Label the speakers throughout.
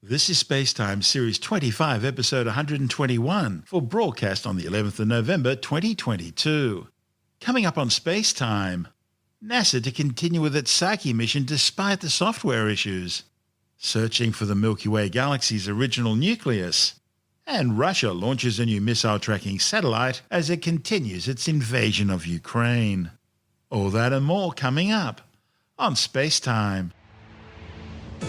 Speaker 1: This is SpaceTime Series 25, Episode 121, for broadcast on the 11th of November 2022. Coming up on SpaceTime, NASA to continue with its Psyche mission despite the software issues, searching for the Milky Way galaxy's original nucleus, and Russia launches a new missile tracking satellite as it continues its invasion of Ukraine. All that and more coming up on SpaceTime.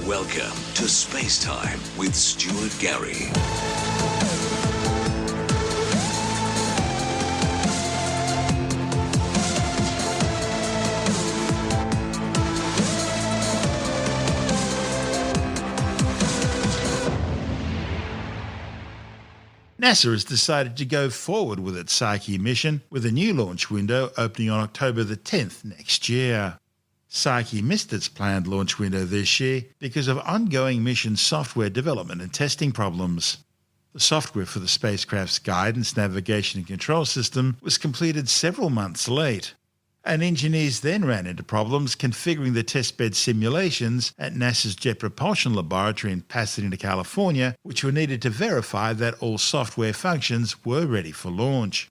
Speaker 2: Welcome to SpaceTime with Stuart-Gary.
Speaker 1: NASA has decided to go forward with its Psyche mission, with a new launch window opening on October the 10th next year. Psyche missed its planned launch window this year because of ongoing mission software development and testing problems. The software for the spacecraft's guidance, navigation and control system was completed several months late, and engineers then ran into problems configuring the testbed simulations at NASA's Jet Propulsion Laboratory in Pasadena, California, which were needed to verify that all software functions were ready for launch.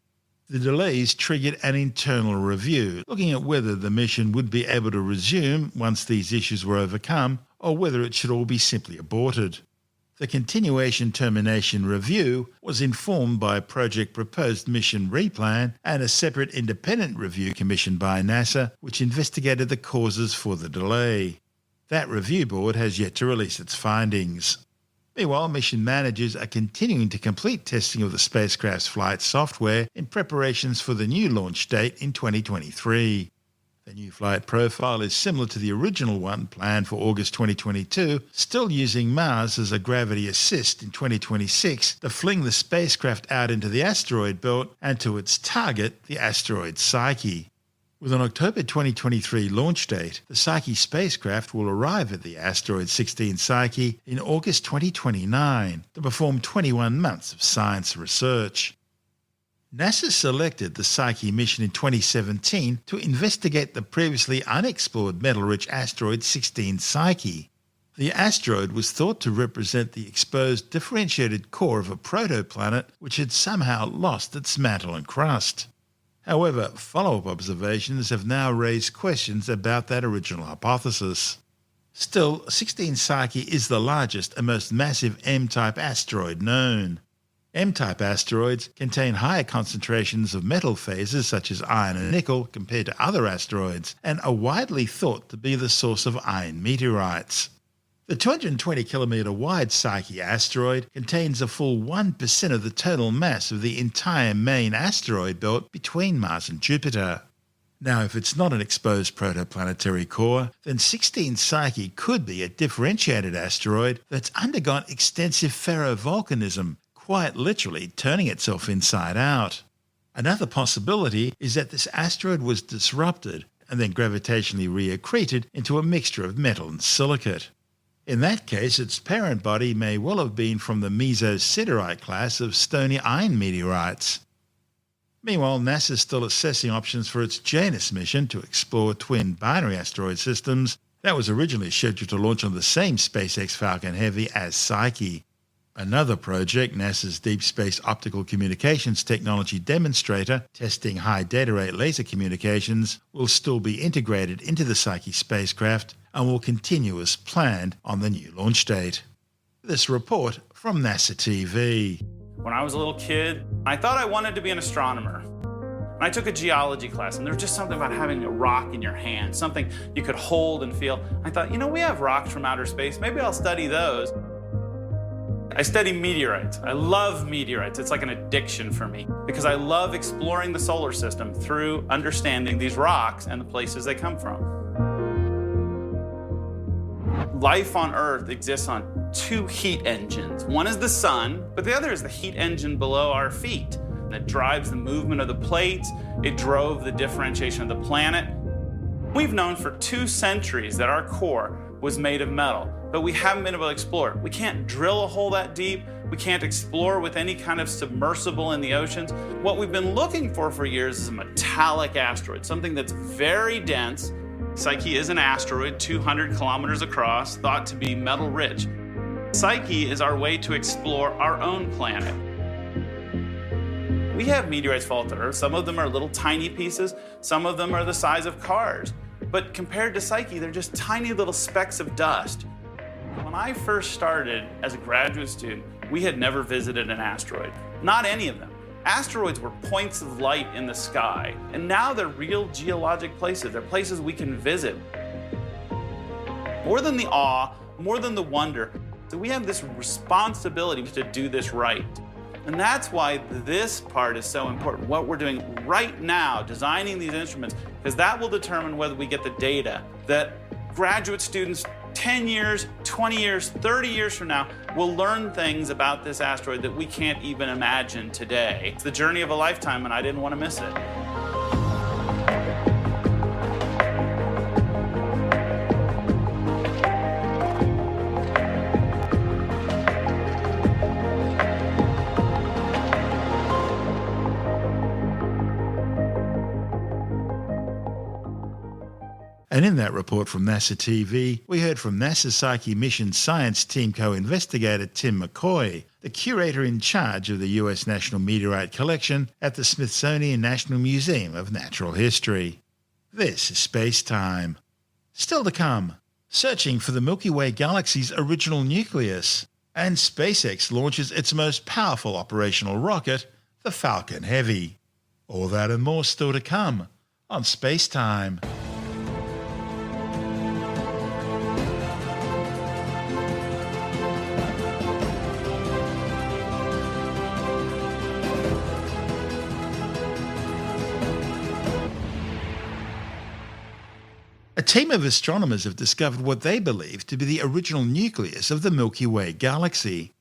Speaker 1: The delays triggered an internal review, looking at whether the mission would be able to resume once these issues were overcome, or whether it should all be simply aborted. The continuation termination review was informed by a project proposed mission replan and a separate independent review commissioned by NASA, which investigated the causes for the delay. That review board has yet to release its findings. Meanwhile, mission managers are continuing to complete testing of the spacecraft's flight software in preparations for the new launch date in 2023. The new flight profile is similar to the original one planned for August 2022, still using Mars as a gravity assist in 2026 to fling the spacecraft out into the asteroid belt and to its target, the asteroid Psyche. With an October 2023 launch date, the Psyche spacecraft will arrive at the asteroid 16 Psyche in August 2029 to perform 21 months of science research. NASA selected the Psyche mission in 2017 to investigate the previously unexplored metal-rich asteroid 16 Psyche. The asteroid was thought to represent the exposed differentiated core of a protoplanet which had somehow lost its mantle and crust. However, follow-up observations have now raised questions about that original hypothesis. Still, 16 Psyche is the largest and most massive M-type asteroid known. M-type asteroids contain higher concentrations of metal phases such as iron and nickel compared to other asteroids, and are widely thought to be the source of iron meteorites. The 220-kilometre wide Psyche asteroid contains a full 1% of the total mass of the entire main asteroid belt between Mars and Jupiter. Now, if it's not an exposed protoplanetary core, then 16 Psyche could be a differentiated asteroid that's undergone extensive ferrovolcanism, quite literally turning itself inside out. Another possibility is that this asteroid was disrupted and then gravitationally reaccreted into a mixture of metal and silicate. In that case, its parent body may well have been from the mesosiderite class of stony iron meteorites. Meanwhile, NASA is still assessing options for its Janus mission to explore twin binary asteroid systems that was originally scheduled to launch on the same SpaceX Falcon Heavy as Psyche. Another project, NASA's Deep Space Optical Communications Technology Demonstrator, testing high data rate laser communications, will still be integrated into the Psyche spacecraft and will continue as planned on the new launch date. This report from NASA TV.
Speaker 3: When I was a little kid, I thought I wanted to be an astronomer. And I took a geology class, and there was just something about having a rock in your hand, something you could hold and feel. I thought, we have rocks from outer space. Maybe I'll study those. I study meteorites. I love meteorites. It's like an addiction for me because I love exploring the solar system through understanding these rocks and the places they come from. Life on Earth exists on two heat engines. One is the sun, but the other is the heat engine below our feet. It drives the movement of the plates. It drove the differentiation of the planet. We've known for 2 centuries that our core was made of metal, but we haven't been able to explore it. We can't drill a hole that deep. We can't explore with any kind of submersible in the oceans. What we've been looking for years is a metallic asteroid, something that's very dense. Psyche is an asteroid 200 kilometers across, thought to be metal rich. Psyche is our way to explore our own planet. We have meteorites fall to Earth. Some of them are little tiny pieces. Some of them are the size of cars. But compared to Psyche, they're just tiny little specks of dust. When I first started as a graduate student, we had never visited an asteroid. Not any of them. Asteroids were points of light in the sky, and now they're real geologic places. They're places we can visit. More than the awe, more than the wonder, so we have this responsibility to do this right. And that's why this part is so important, what we're doing right now, designing these instruments, because that will determine whether we get the data that graduate students 10 years, 20 years, 30 years from now will learn things about this asteroid that we can't even imagine today. It's the journey of a lifetime, and I didn't want to miss it.
Speaker 1: And in that report from NASA TV, we heard from nasa-psyche-mission science team co-investigator Tim McCoy, the curator in charge of the U.S. National Meteorite Collection at the Smithsonian National Museum of Natural History. This is SpaceTime. Still to come, searching for the Milky Way galaxy's original nucleus, and SpaceX launches its most powerful operational rocket, the Falcon Heavy. All that and more still to come on SpaceTime. A team of astronomers have discovered what they believe to be the original nucleus of the Milky Way galaxy.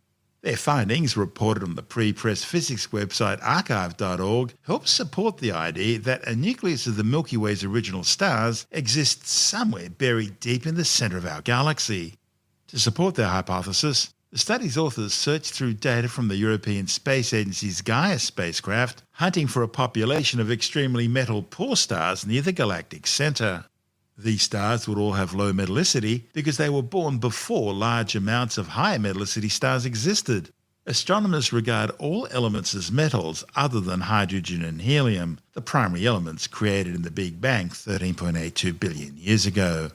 Speaker 1: Their findings, reported on the pre-press physics website archive.org, help support the idea that a nucleus of the Milky Way's original stars exists somewhere buried deep in the centre of our galaxy. To support their hypothesis, the study's authors searched through data from the European Space Agency's Gaia spacecraft, hunting for a population of extremely metal-poor stars near the galactic centre. These stars would all have low metallicity because they were born before large amounts of high metallicity stars existed. Astronomers regard all elements as metals other than hydrogen and helium, the primary elements created in the Big Bang 13.82 billion years ago.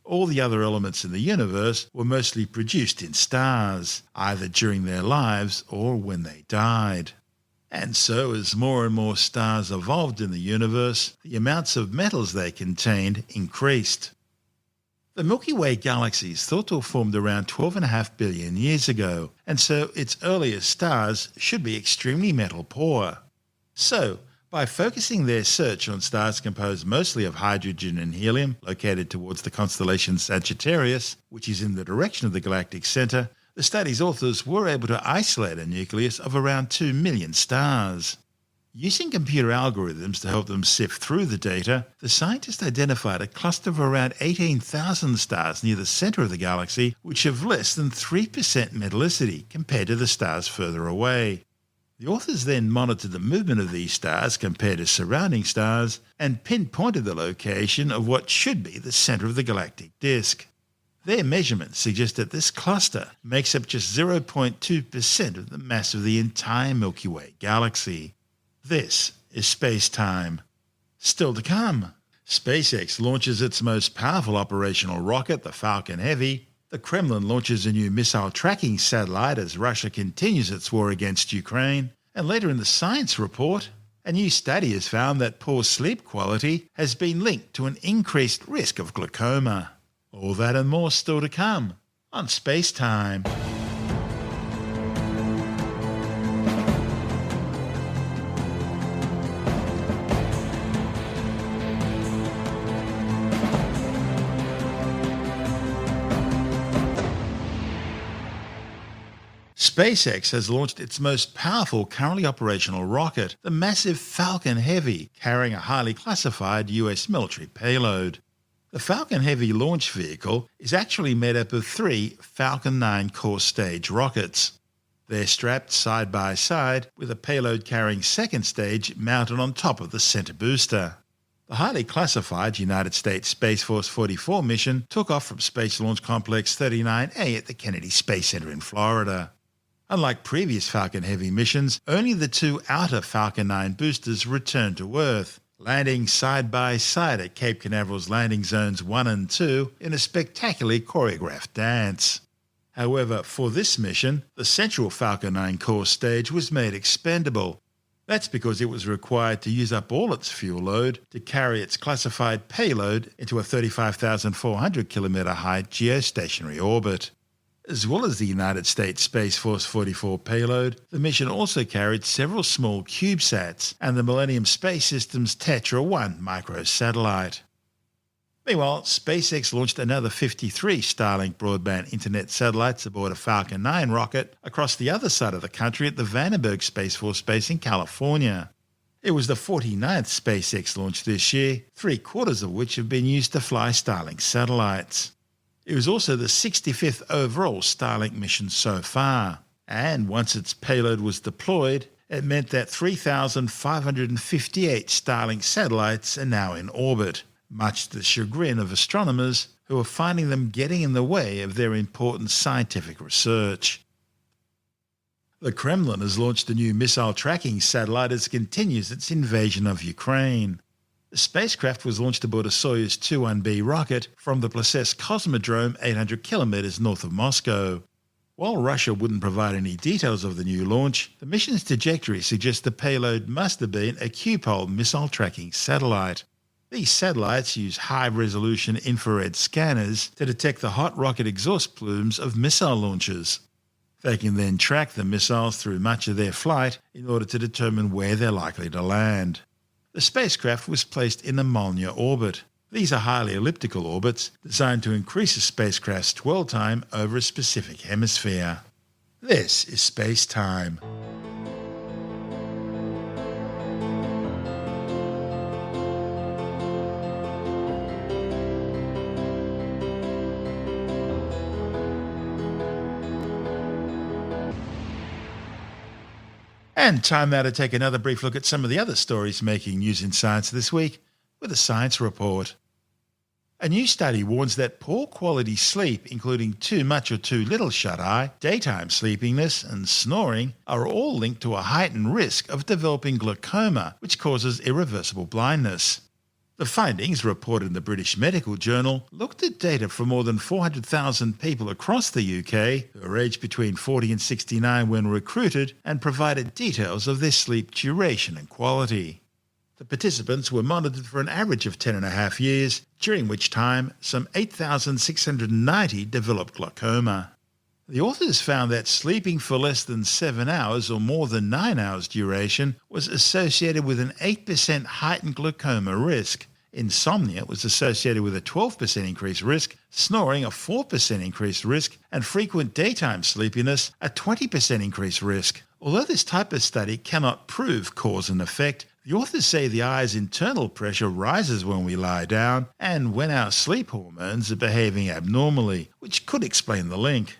Speaker 1: All the other elements in the universe were mostly produced in stars, either during their lives or when they died. And so, as more and more stars evolved in the universe, the amounts of metals they contained increased. The Milky Way galaxy is thought to have formed around 12.5 billion years ago, and so its earliest stars should be extremely metal-poor. So, by focusing their search on stars composed mostly of hydrogen and helium, located towards the constellation Sagittarius, which is in the direction of the galactic centre, the study's authors were able to isolate a nucleus of around 2 million stars. Using computer algorithms to help them sift through the data, the scientists identified a cluster of around 18,000 stars near the centre of the galaxy which have less than 3% metallicity compared to the stars further away. The authors then monitored the movement of these stars compared to surrounding stars and pinpointed the location of what should be the centre of the galactic disk. Their measurements suggest that this cluster makes up just 0.2% of the mass of the entire Milky Way galaxy. This is SpaceTime. Still to come, SpaceX launches its most powerful operational rocket, the Falcon Heavy. The Kremlin launches a new missile tracking satellite as Russia continues its war against Ukraine. And later in the science report, a new study has found that poor sleep quality has been linked to an increased risk of glaucoma. All that and more still to come on SpaceTime. SpaceX has launched its most powerful currently operational rocket, the massive Falcon Heavy, carrying a highly classified US military payload. The Falcon Heavy launch vehicle is actually made up of 3 Falcon 9 core stage rockets. They're strapped side by side with a payload carrying second stage mounted on top of the center booster. The The highly classified United States Space Force 44 mission took off from Space Launch Complex 39A at the Kennedy Space Center in Florida. Unlike previous Falcon Heavy missions, only the two outer Falcon 9 boosters returned to Earth, landing side by side at Cape Canaveral's landing zones 1 and 2 in a spectacularly choreographed dance. However, for this mission, the central Falcon 9 core stage was made expendable. That's because it was required to use up all its fuel load to carry its classified payload into a 35,400 kilometer high geostationary orbit. As well as the United States Space Force 44 payload, the mission also carried several small CubeSats and the Millennium Space System's Tetra 1 microsatellite. Meanwhile, SpaceX launched another 53 Starlink broadband internet satellites aboard a Falcon 9 rocket across the other side of the country at the Vandenberg Space Force Base in California. It was the 49th SpaceX launch this year, 3/4 of which have been used to fly Starlink satellites. It was also the 65th overall Starlink mission so far, and once its payload was deployed, it meant that 3,558 Starlink satellites are now in orbit, much to the chagrin of astronomers who are finding them getting in the way of their important scientific research. The Kremlin has launched a new missile tracking satellite as it continues its invasion of Ukraine. The spacecraft was launched aboard a Soyuz 21B rocket from the Plesetsk Cosmodrome 800 kilometers north of Moscow. While Russia wouldn't provide any details of the new launch, the mission's trajectory suggests the payload must have been a Q-pole missile tracking satellite. These satellites use high-resolution infrared scanners to detect the hot rocket exhaust plumes of missile launchers. They can then track the missiles through much of their flight in order to determine where they're likely to land. The spacecraft was placed in the Molniya orbit. These are highly elliptical orbits designed to increase a spacecraft's dwell time over a specific hemisphere. This is SpaceTime. And time now to take another brief look at some of the other stories making news in science this week with a science report. A new study warns that poor quality sleep, including too much or too little shut-eye, daytime sleepiness and snoring, are all linked to a heightened risk of developing glaucoma, which causes irreversible blindness. The findings, reported in the British Medical Journal, looked at data from more than 400,000 people across the UK who are aged between 40 and 69 when recruited and provided details of their sleep duration and quality. The participants were monitored for an average of 10.5 years, during which time some 8,690 developed glaucoma. The authors found that sleeping for less than 7 hours or more than 9 hours duration was associated with an 8% heightened glaucoma risk. Insomnia was associated with a 12% increased risk, snoring a 4% increased risk, and frequent daytime sleepiness a 20% increased risk. Although this type of study cannot prove cause and effect, the authors say the eye's internal pressure rises when we lie down and when our sleep hormones are behaving abnormally, which could explain the link.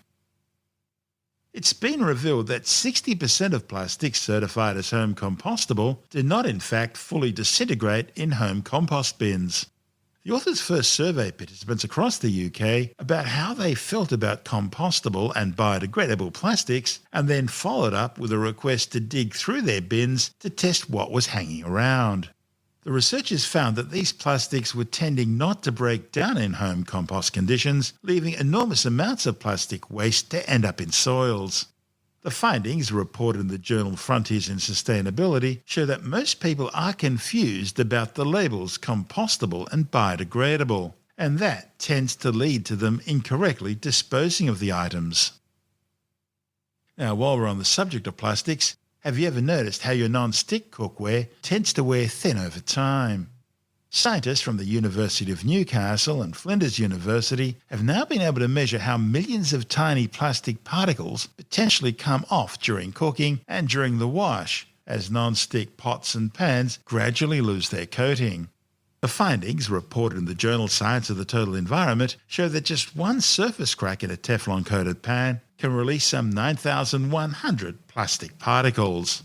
Speaker 1: It's been revealed that 60% of plastics certified as home compostable do not in fact fully disintegrate in home compost bins. The authors first surveyed participants across the UK about how they felt about compostable and biodegradable plastics, and then followed up with a request to dig through their bins to test what was hanging around. The researchers found that these plastics were tending not to break down in home compost conditions, leaving enormous amounts of plastic waste to end up in soils. The findings, reported in the journal Frontiers in Sustainability, show that most people are confused about the labels compostable and biodegradable, and that tends to lead to them incorrectly disposing of the items. Now, while we're on the subject of plastics, have you ever noticed how your non-stick cookware tends to wear thin over time? Scientists from the University of Newcastle and Flinders University have now been able to measure how millions of tiny plastic particles potentially come off during cooking and during the wash, as non-stick pots and pans gradually lose their coating. The findings, reported in the journal Science of the Total Environment, show that just one surface crack in a Teflon-coated pan can release some 9,100 plastic particles.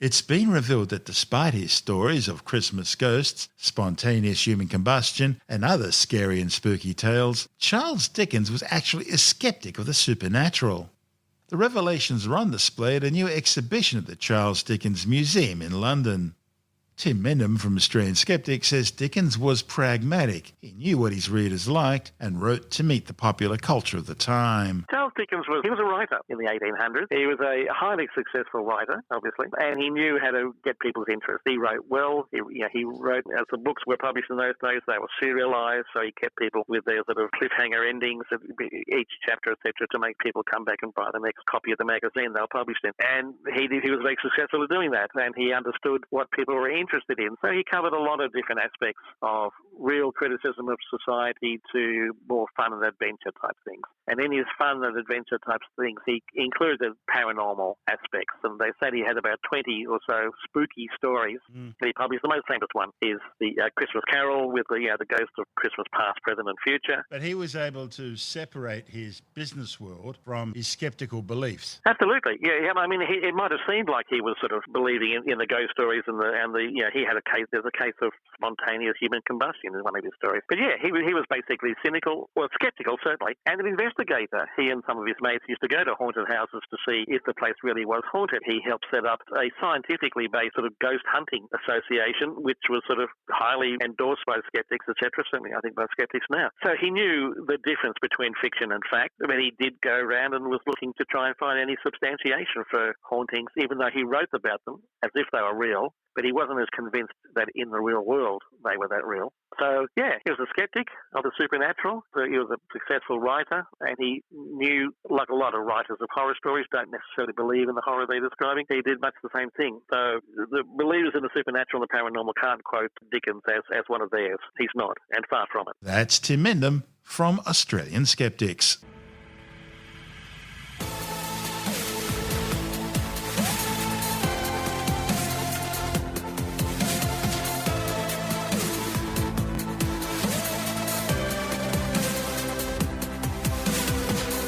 Speaker 1: It's been revealed that despite his stories of Christmas ghosts, spontaneous human combustion, and other scary and spooky tales, Charles Dickens was actually a skeptic of the supernatural. The revelations are on display at a new exhibition at the Charles Dickens Museum in London. Tim Mendham from Australian Skeptic says Dickens was pragmatic. He knew what his readers liked and wrote to meet the popular culture of the time.
Speaker 4: Charles Dickens was a writer in the 1800s. He was a highly successful writer, obviously, and he knew how to get people's interest. He wrote well. He wrote, as the books were published in those days, they were serialized, so he kept people with their sort of cliffhanger endings of each chapter, etc., to make people come back and buy the next copy of the magazine they were published in. And he was very successful at doing that, and he understood what people were interested in. So he covered a lot of different aspects of real criticism of society to more fun and adventure type things. And in his fun and adventure type things, he included paranormal aspects. And they said he had about 20 or so spooky stories that he published. The most famous one is the Christmas Carol with the ghost of Christmas past, present and future.
Speaker 1: But he was able to separate his business world from his skeptical beliefs.
Speaker 4: Absolutely. Yeah. I mean, it might have seemed like he was sort of believing in the ghost stories and he had a case. There's a case of spontaneous human combustion in one of his stories. But yeah, he was basically cynical, or skeptical certainly, and an investigator. He and some of his mates used to go to haunted houses to see if the place really was haunted. He helped set up a scientifically based sort of ghost hunting association, which was sort of highly endorsed by skeptics, etc. Certainly, I think by skeptics now. So he knew the difference between fiction and fact. I mean, he did go around and was looking to try and find any substantiation for hauntings, even though he wrote about them as if they were real. But he wasn't as convinced that in the real world they were that real. So, yeah, he was a skeptic of the supernatural. He was a successful writer, and he knew, like a lot of writers of horror stories, don't necessarily believe in the horror they're describing. He did much the same thing. So the believers in the supernatural and the paranormal can't quote Dickens as one of theirs. He's not, and far from it.
Speaker 1: That's Tim Mendham from Australian Skeptics.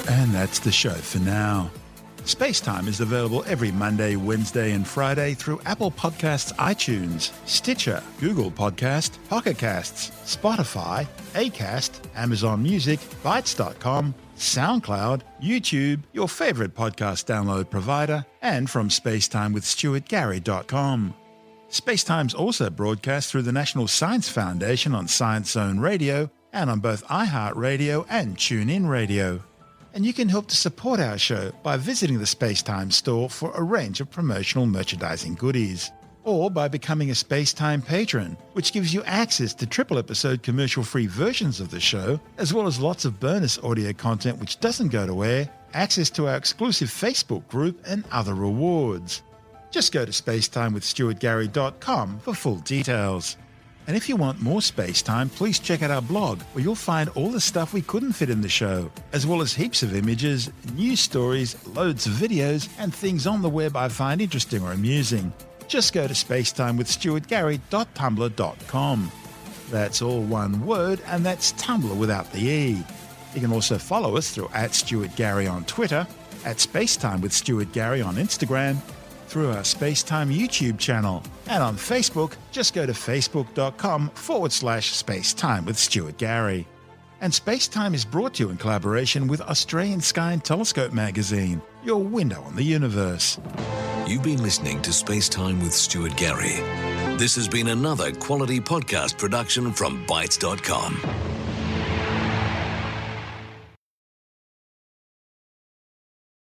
Speaker 1: And that's the show for now. SpaceTime is available every Monday, Wednesday and Friday through Apple Podcasts, iTunes, Stitcher, Google Podcast, Pocket Casts, Spotify, Acast, Amazon Music, Bytes.com, SoundCloud, YouTube, your favourite podcast download provider, and from spacetimewithstuart-gary.com. SpaceTime's also broadcast through the National Science Foundation on Science Zone Radio and on both iHeartRadio and TuneIn Radio. And you can help to support our show by visiting the SpaceTime store for a range of promotional merchandising goodies, or by becoming a SpaceTime patron, which gives you access to triple-episode commercial-free versions of the show, as well as lots of bonus audio content which doesn't go to air, access to our exclusive Facebook group, and other rewards. Just go to spacetimewithstuart-gary.com for full details. And if you want more SpaceTime, please check out our blog, where you'll find all the stuff we couldn't fit in the show, as well as heaps of images, news stories, loads of videos, and things on the web I find interesting or amusing. Just go to spacetimewithstuartgary.tumblr.com. That's all one word, and that's Tumblr without the E. You can also follow us through @StuartGary on Twitter, @SpaceTimeWithStuartGary on Instagram, through our SpaceTime YouTube channel, and on Facebook, just go to facebook.com/SpaceTime with Stuart Gary. And SpaceTime is brought to you in collaboration with Australian Sky and Telescope magazine, your window on the universe.
Speaker 2: You've been listening to SpaceTime with Stuart Gary. This has been another quality podcast production from Bytes.com.